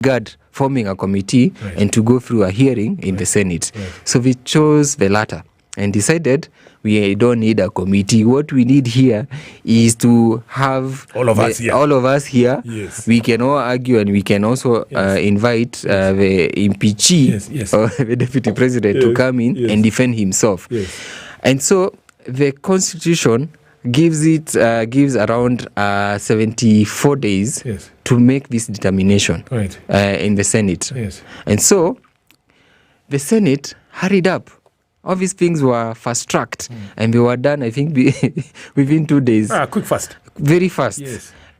regard forming a committee and to go through a hearing in the Senate. So we chose the latter and decided we don't need a committee. What we need here is to have all of us here. Yes. We can all argue, and we can also invite the impeachee or the deputy president to come in and defend himself. And so the constitution gives around 74 days to make this determination in the Senate. And so the Senate hurried up. All these things were fast-tracked and they were done, I think, within 2 days. Quick, fast. Very fast.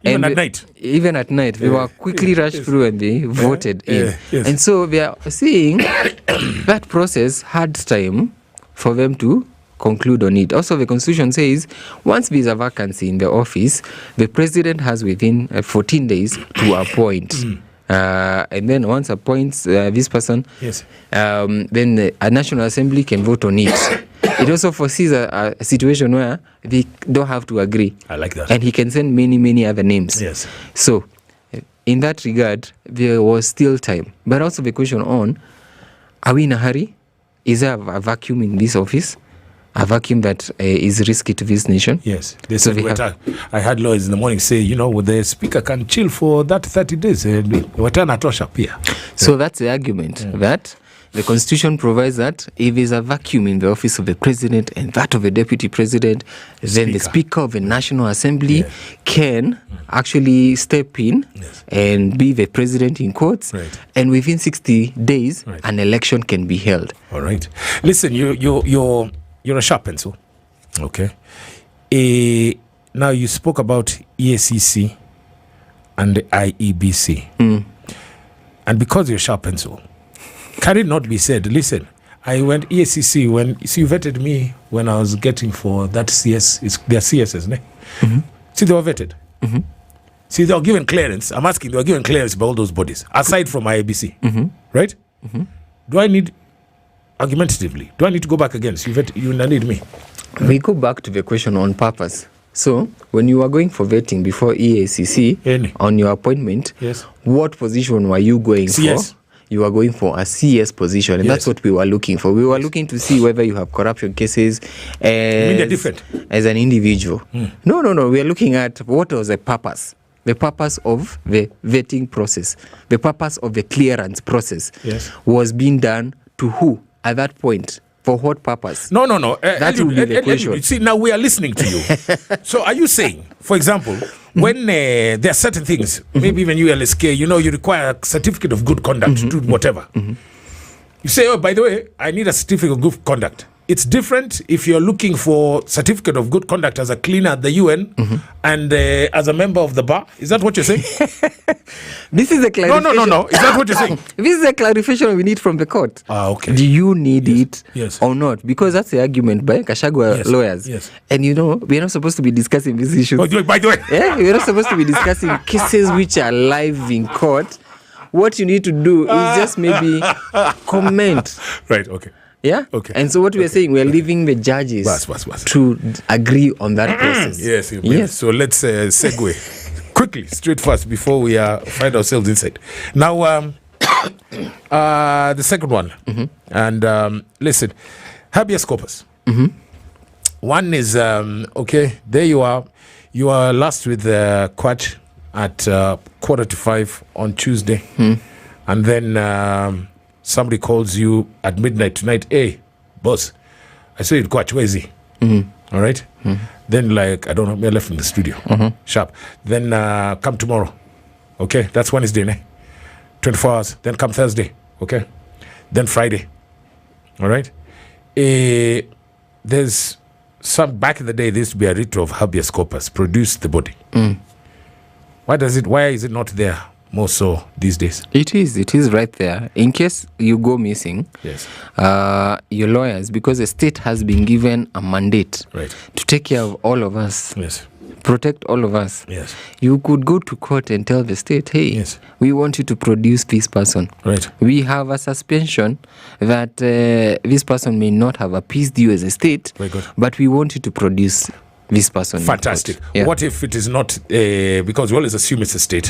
Even at night. Even at night. They were quickly rushed through and they voted in. And so we are seeing that process had time for them to conclude on it. Also, the Constitution says once there is a vacancy in the office, the president has within 14 days to appoint. And then once appoints this person, then a National Assembly can vote on it. It also foresees a situation where they don't have to agree. I like that. And he can send many other names. So, in that regard, there was still time. But also the question on, are we in a hurry? Is there a vacuum in this office? A vacuum that is risky to this nation? Yes. I had lawyers in the morning say, the speaker can chill for that 30 days. So that's the argument, that the Constitution provides that if there's a vacuum in the office of the president and that of the deputy president, then the speaker of the National Assembly can actually step in and be the president in quotes. And within 60 days, an election can be held. All right. Listen, you're a sharp pencil. Okay. Now you spoke about EACC and the IEBC. And because you're a sharp pencil, can it not be said, listen, I went EACC when you vetted me when I was getting for that CS, they're CSs, ne? See, they were vetted. See, they were given clearance. I'm asking, they were given clearance by all those bodies, aside from IEBC. Right? Do I need, argumentatively, do I need to go back again? So you need me. We go back to the question on purpose. So, when you are going for vetting before EACC, on your appointment, what position were you going for? You are going for a CS position, and that's what we were looking for. We were looking to see whether you have corruption cases as an individual. No. We are looking at what was the purpose. The purpose of the vetting process. The purpose of the clearance process was being done to who at that point? For what purpose? No. That would be the question. See, now we are listening to you. So are you saying, for example, when there are certain things, maybe even ULSK, you require a certificate of good conduct to do whatever. You say, by the way, I need a certificate of good conduct. It's different if you're looking for certificate of good conduct as a cleaner at the UN and as a member of the bar. Is that what you're saying? This is a clarification. No. Is that what you're saying? This is a clarification we need from the court. Okay. Do you need it or not? Because that's the argument by Kashagwa lawyers. And we're not supposed to be discussing these issues. By the way. We're not supposed to be discussing cases which are live in court. What you need to do is just maybe comment. Right, okay. Yeah? Okay. And so what we are saying, we are leaving the judges to agree on that process. Yes. So let's segue quickly, straight fast, before we find ourselves inside. Now, the second one. And listen, habeas corpus. One is, there you are. You are last with Kwach at 4:45 on Tuesday. And then somebody calls you at midnight tonight. Hey, boss, I saw you at Kwach. Where is he? All right? Then, I don't know, I left in the studio. Sharp. Then come tomorrow. Okay? That's Wednesday, ne? 24 hours. Then come Thursday. Okay? Then Friday. All right? There's back in the day, there used to be a writ of habeas corpus, produce the body. Why is it not there more so these days? It is right there. In case you go missing, your lawyers, because the state has been given a mandate to take care of all of us, protect all of us. You could go to court and tell the state, hey, we want you to produce this person. We have a suspension that this person may not have appeased you as a state, but we want you to produce this person. Fantastic. Yeah. What if it is not, because we always assume it's a state.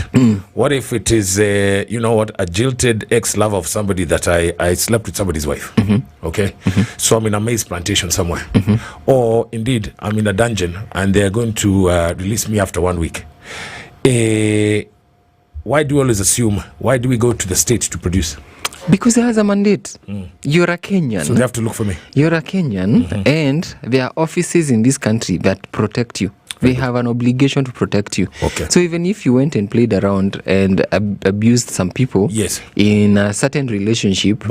What if it is, a jilted ex-lover of somebody that I slept with somebody's wife? Okay? So I'm in a maize plantation somewhere. Or indeed, I'm in a dungeon and they're going to release me after 1 week. Why do we always assume? Why do we go to the state to produce? Because it has a mandate. You're a Kenyan. So they have to look for me. You're a Kenyan, and there are offices in this country that protect you. They have an obligation to protect you. Okay. So even if you went and played around and abused some people in a certain relationship,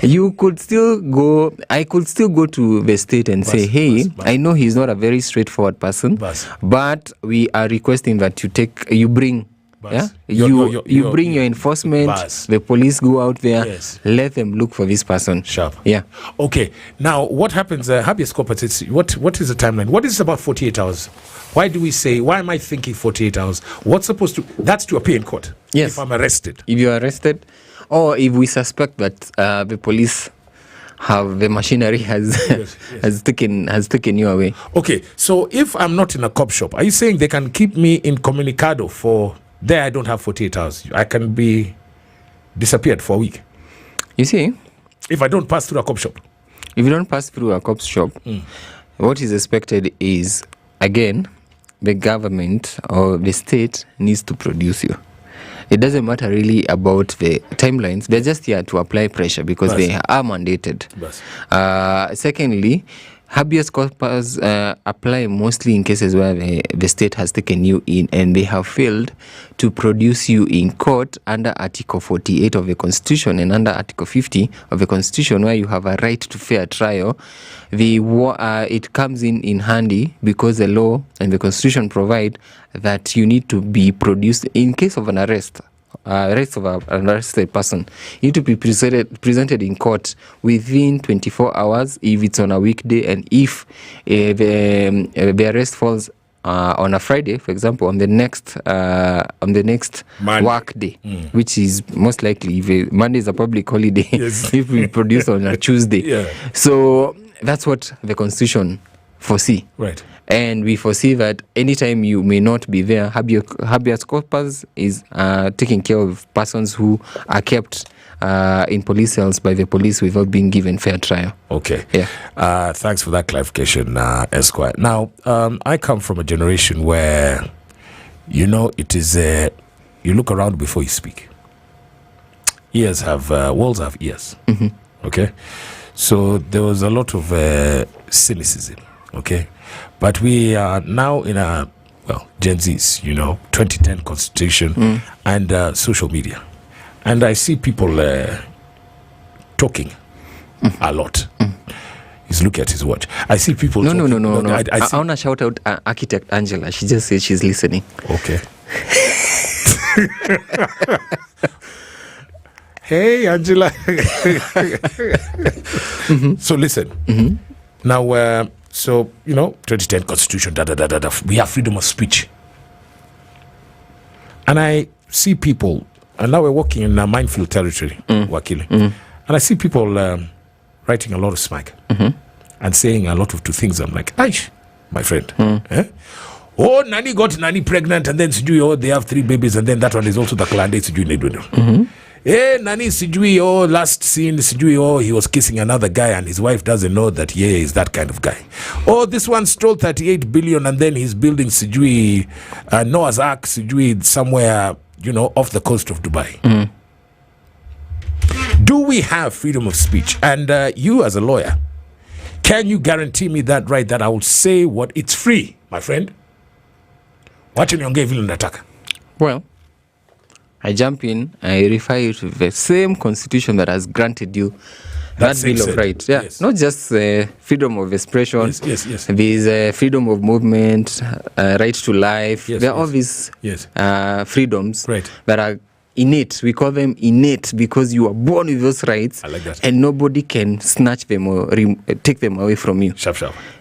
you could still go. I could still go to the state and say, hey, I know he's not a very straightforward person, but we are requesting that you bring. Yeah, you bring your enforcement. The police go out there. Let them look for this person. Sharp. Yeah. Okay. Now, what happens? Habeas corpus. What is the timeline? What is about 48 hours? Why do we say? Why am I thinking 48 hours? What's supposed to? That's to appear in court. Yes. If I'm arrested. If you are arrested, or if we suspect that the police have the machinery has taken you away. Okay. So if I'm not in a cop shop, are you saying they can keep me in Comunicado for? There I don't have 48 hours. I can be disappeared for a week. You see? If I don't pass through a cop shop. If you don't pass through a cop shop, what is expected is, again, the government or the state needs to produce you. It doesn't matter really about the timelines. They're just here to apply pressure because they are mandated. Secondly, habeas corpus apply mostly in cases where the state has taken you in and they have failed to produce you in court under Article 48 of the Constitution and under Article 50 of the Constitution, where you have a right to fair trial. It comes in handy because the law and the Constitution provide that you need to be produced in case of an arrest. Arrest of an arrested person, you need to be presented in court within 24 hours if it's on a weekday, and if the arrest falls on a Friday, for example, on the next work day, which is most likely if Monday is a public holiday, if we produce on a Tuesday. So that's what the Constitution foresee. Right. And we foresee that anytime you may not be there, habeas corpus is taking care of persons who are kept in police cells by the police without being given fair trial. Okay. Yeah. Thanks for that clarification, Esquire. Now, I come from a generation where, it is you look around before you speak. Walls have ears. Okay. So there was a lot of cynicism. Okay. But we are now in Gen Z's, 2010 constitution and social media. And I see people talking a lot. He's looking at his watch. I see people talking. No. I want to shout out architect Angela. She just said she's listening. Okay. Hey, Angela. So listen. Now, 2010 constitution, we have freedom of speech. And I see people, and now we're walking in a minefield territory, Wakili. And I see people writing a lot of smack and saying a lot of two things. I'm like, Aish, my friend. Oh, Nani got Nani pregnant, and then they have 3 babies, and then that one is also the clan day. Nani sijui, last scene sijui, he was kissing another guy and his wife doesn't know that he's that kind of guy. This one stole 38 billion and then he's building sijui Noah's Ark sijui somewhere, off the coast of Dubai. Do we have freedom of speech? And you as a lawyer, can you guarantee me that right, that I will say what it's free, my friend? Wacha niongee vile nataka. Well, I jump in, I refer you to the same constitution that has granted you that Bill of Rights. Yeah, not just freedom of expression. Yes. There's freedom of movement, right to life. There are all these freedoms that are innate. We call them innate because you are born with those rights. I like that. And nobody can snatch them or take them away from you. Sharp.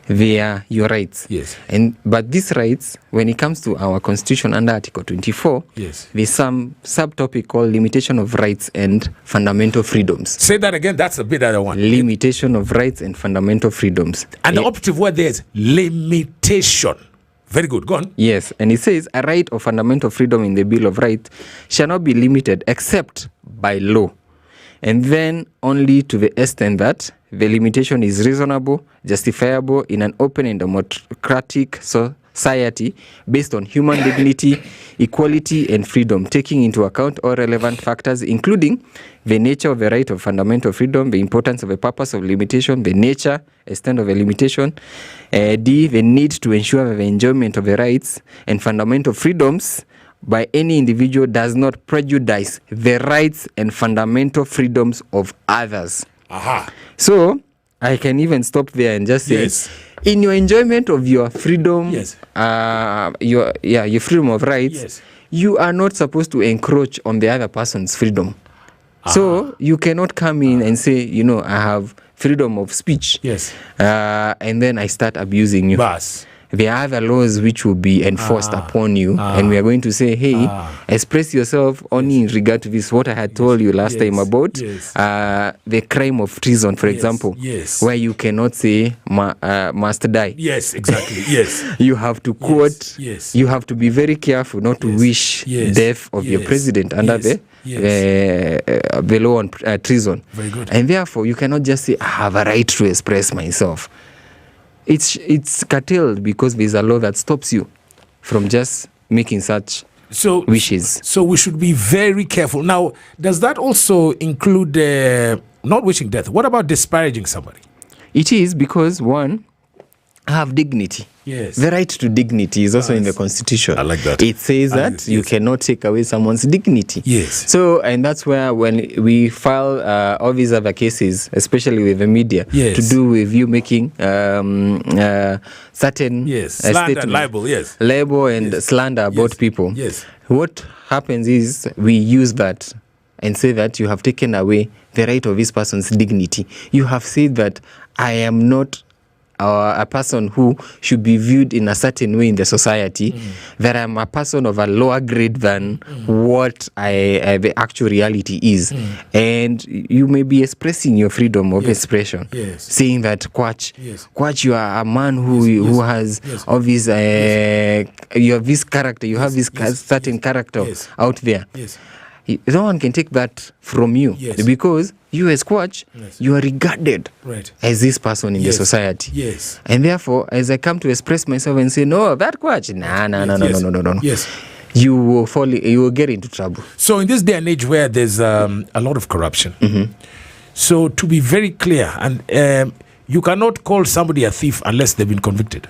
They are your rights. Yes. But these rights, when it comes to our constitution under Article 24, yes, there's some subtopic called limitation of rights and fundamental freedoms. Say that again. That's a bit other one. Limitation of rights and fundamental freedoms. And the operative word there is limitation. Very good. Go on. Yes, and it says a right of fundamental freedom in the Bill of Rights shall not be limited except by law, and then only to the extent that the limitation is reasonable, justifiable in an open and democratic society based on human dignity, equality, and freedom, taking into account all relevant factors, including the nature of the right of fundamental freedom, the importance of the purpose of limitation, the nature, extent of a limitation, D, the need to ensure that the enjoyment of the rights and fundamental freedoms by any individual does not prejudice the rights and fundamental freedoms of others. Aha. So I can even stop there and just say, yes, in your enjoyment of your freedom, yes, your freedom of rights, yes, you are not supposed to encroach on the other person's freedom. So you cannot come in and say, I have freedom of speech. Yes. And then I start abusing you. Bas. There are other laws which will be enforced upon you, and we are going to say, hey, express yourself only in regard to this, what I had told you last time about the crime of treason, for example, where you cannot say must die. Yes, exactly. Yes. You have to quote, you have to be very careful not to wish death of your president under the law on treason. Very good. And therefore, you cannot just say, I have a right to express myself. It's curtailed because there's a law that stops you from just making such wishes. So we should be very careful. Now, does that also include not wishing death? What about disparaging somebody? It is because, one, I have dignity. Yes. The right to dignity is also in the Constitution. I like that. It says that you cannot take away someone's dignity. Yes. So, and that's where when we file all these other cases, especially with the media, to do with you making certain slander and libel and slander about people. Yes. What happens is we use that and say that you have taken away the right of this person's dignity. You have said that I am not a person who should be viewed in a certain way in the society, that I'm a person of a lower grade than what the actual reality is. And you may be expressing your freedom of expression, saying that, Kwach, you are a man who has all this, you have this character, you have this certain character out there. No one can take that from you because you as Kwach, you are regarded as this person in the society. Yes. And therefore, as I come to express myself and say, no, that Kwach, no. Yes. You will get into trouble. So in this day and age where there's a lot of corruption, so to be very clear, and you cannot call somebody a thief unless they've been convicted.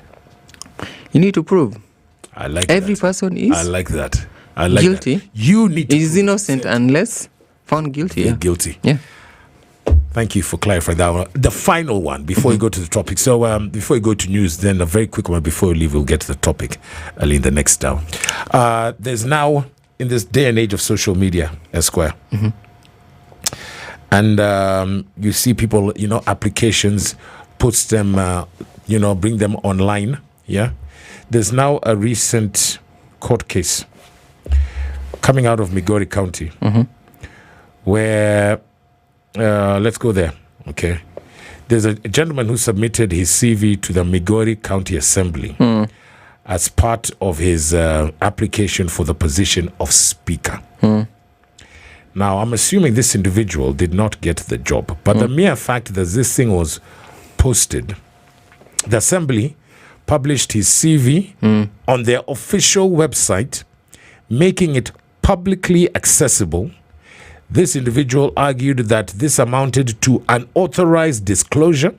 You need to prove. I like every that. person is. I like that. I like guilty. That. You need to is innocent unless found guilty. Guilty. Yeah. Thank you for clarifying that one. The final one before we go to the topic. So before we go to news, then a very quick one before we leave, we'll get to the topic early in the next hour. There's now, in this day and age of social media, Esquire, and you see people, applications, puts them, bring them online. Yeah. There's now a recent court case coming out of Migori County, where, let's go there, okay? There's a gentleman who submitted his CV to the Migori County Assembly as part of his application for the position of Speaker. Now, I'm assuming this individual did not get the job, but the mere fact that this thing was posted, the Assembly published his CV on their official website, making it publicly accessible. This individual argued that this amounted to unauthorized disclosure,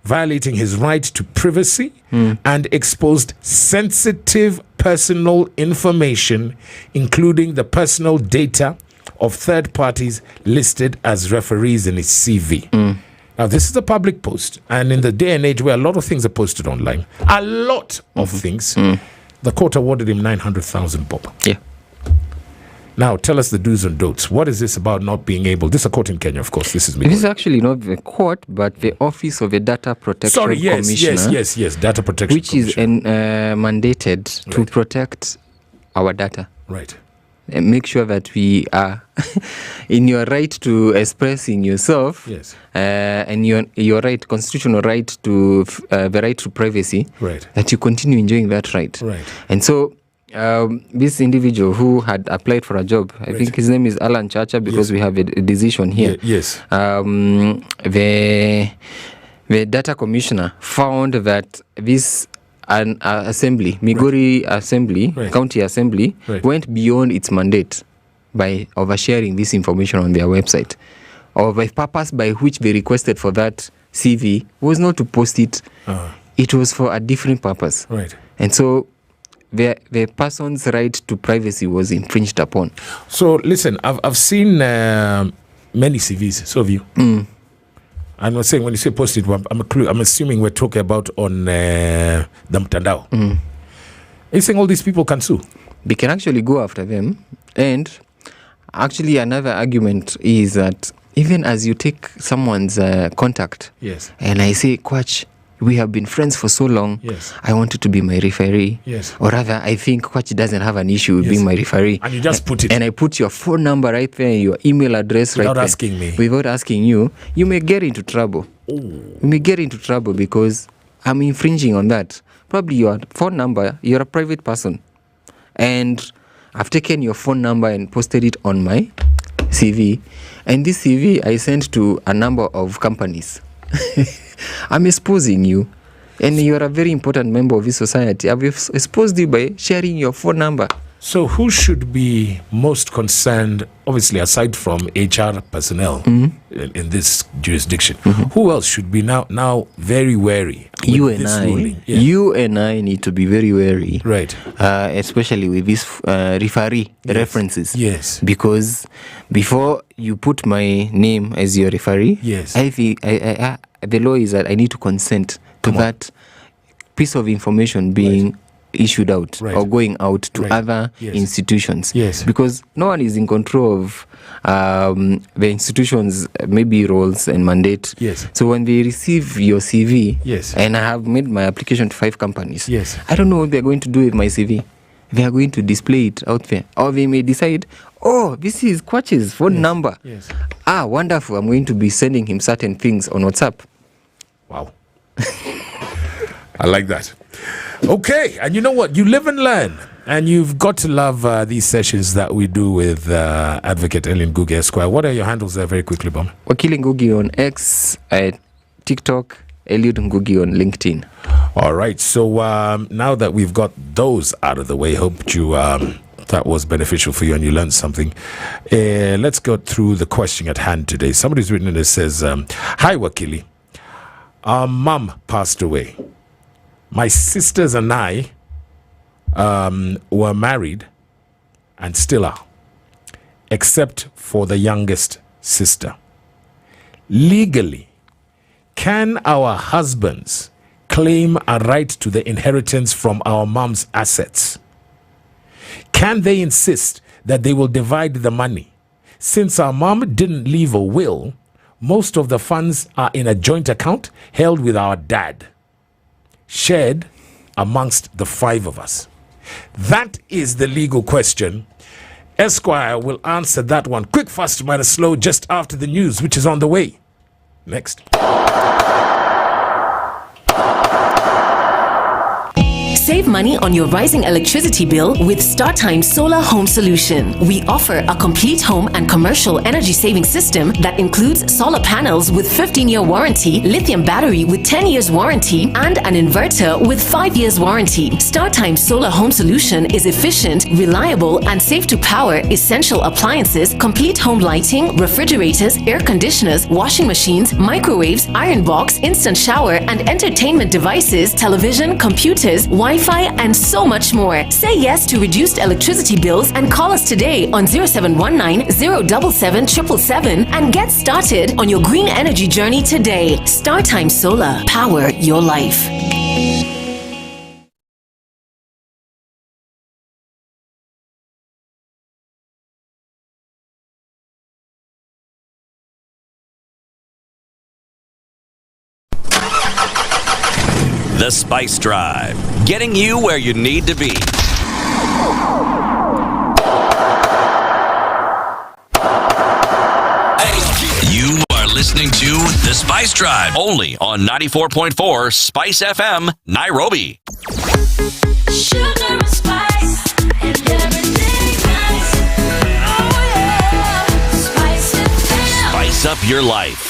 violating his right to privacy, and exposed sensitive personal information, including the personal data of third parties listed as referees in his CV. Now, this is a public post, and in the day and age where a lot of things are posted online, a lot of things, the court awarded him 900,000 bob. Yeah. Now, tell us the do's and don'ts. What is this about not being able? This is a court in Kenya, of course. This is me. This is actually not the court, but the Office of the Data Protection Commissioner. Yes. Data Protection which is mandated to protect our data. Right. And make sure that we are in your right to expressing yourself. Yes. And your right, constitutional right to the right to privacy. Right. That you continue enjoying that right. Right. And so this individual who had applied for a job, I think his name is Alan Chacha, because we have a decision here. Yes. The data commissioner found that this assembly, Migori Assembly, County Assembly, went beyond its mandate by oversharing this information on their website. Or the purpose by which they requested for that CV was not to post it. It was for a different purpose. Right. And so the person's right to privacy was infringed upon. So listen, I've seen many CVs. So have you. I'm not saying when you say post it, I'm assuming we're talking about on the mtandao. Are you saying all these people can sue? They can actually go after them. And actually another argument is that even as you take someone's contact, and I say, Kwach, we have been friends for so long. I want you to be my referee. Or rather, I think Kwach doesn't have an issue with being my referee. And you just put it. And I put your phone number right there, your email address without right there. asking me. Without asking you. You may get into trouble. You may get into trouble because I'm infringing on that. Probably your phone number, you're a private person. And I've taken your phone number and posted it on my CV. And this CV I sent to a number of companies. I'm exposing you, and you're a very important member of this society. I've exposed you by sharing your phone number. So who should be most concerned, obviously aside from HR personnel in this jurisdiction? Who else should be now very wary with you and this I, ruling? You and I need to be very wary. Right. Especially with these referee references. Yes. Because before you put my name as your referee, I think the law is that I need to consent to that piece of information being issued out or going out to other institutions. Because no one is in control of the institution's maybe roles and mandate. So when they receive your CV, and I have made my application to 5 companies, I don't know what they're going to do with my CV. They are going to display it out there. Or they may decide, oh, this is Kwach's phone number. Wonderful. I'm going to be sending him certain things on WhatsApp. Wow. I like that. Okay, and you know what? You live and learn, and you've got to love these sessions that we do with Advocate Eliud Ngugi Esquire. What are your handles there, very quickly, Bom? Wakili Ngugi on X, TikTok, Eliud Ngugi on LinkedIn. All right, so now that we've got those out of the way, hope you that was beneficial for you and you learned something. Let's go through the question at hand today. Somebody's written in and says, hi, Wakili. Our mum passed away. My sisters and I were married and still are, except for the youngest sister. Legally, can our husbands claim a right to the inheritance from our mom's assets? Can they insist that they will divide the money? Since our mom didn't leave a will, most of the funds are in a joint account held with our dad, shared amongst the 5 of us. That is the legal question. Esquire will answer that one quick, fast, minus slow just after the news, which is on the way. Next. Save money on your rising electricity bill with StarTime Solar Home Solution. We offer a complete home and commercial energy saving system that includes solar panels with 15-year warranty, lithium battery with 10 years warranty, and an inverter with 5 years warranty. StarTime Solar Home Solution is efficient, reliable, and safe to power essential appliances, complete home lighting, refrigerators, air conditioners, washing machines, microwaves, iron box, instant shower, and entertainment devices, television, computers, Wi-Fi, and so much more. Say yes to reduced electricity bills and call us today on 0719 077 777 and get started on your green energy journey today. StarTime Solar. Power your life. The Spice Drive, getting you where you need to be. You are listening to The Spice Drive, only on 94.4 Spice FM, Nairobi. Sugar and spice and everything nice. Oh yeah, SpiceFM. Spice up your life.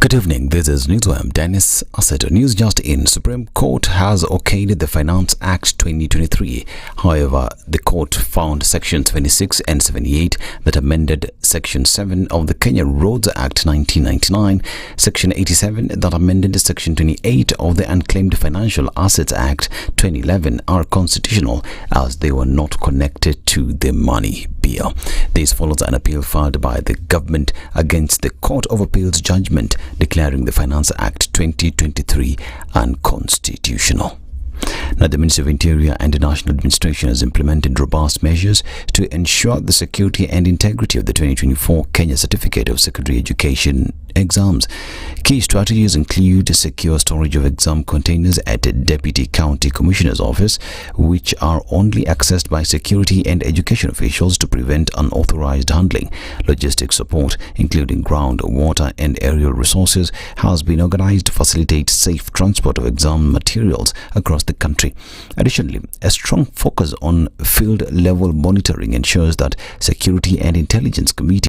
Good evening, this is Newswam Dennis Asset. News just in. Supreme Court has okayed the Finance Act 2023. However, the court found Section 26 and 78 that amended Section 7 of the Kenya Roads Act 1999, Section 87 that amended Section 28 of the Unclaimed Financial Assets Act 2011 are constitutional as they were not connected to the money bill. This follows an appeal filed by the government against the Court of Appeal's judgment declaring the Finance Act 2023 unconstitutional. Now, the Ministry of Interior and the National Administration has implemented robust measures to ensure the security and integrity of the 2024 Kenya Certificate of Secondary Education exams. Key strategies include secure storage of exam containers at the Deputy County Commissioner's Office, which are only accessed by security and education officials to prevent unauthorized handling. Logistics support, including ground, water and aerial resources, has been organized to facilitate safe transport of exam materials across the country. Additionally, a strong focus on field level monitoring ensures that security and intelligence committee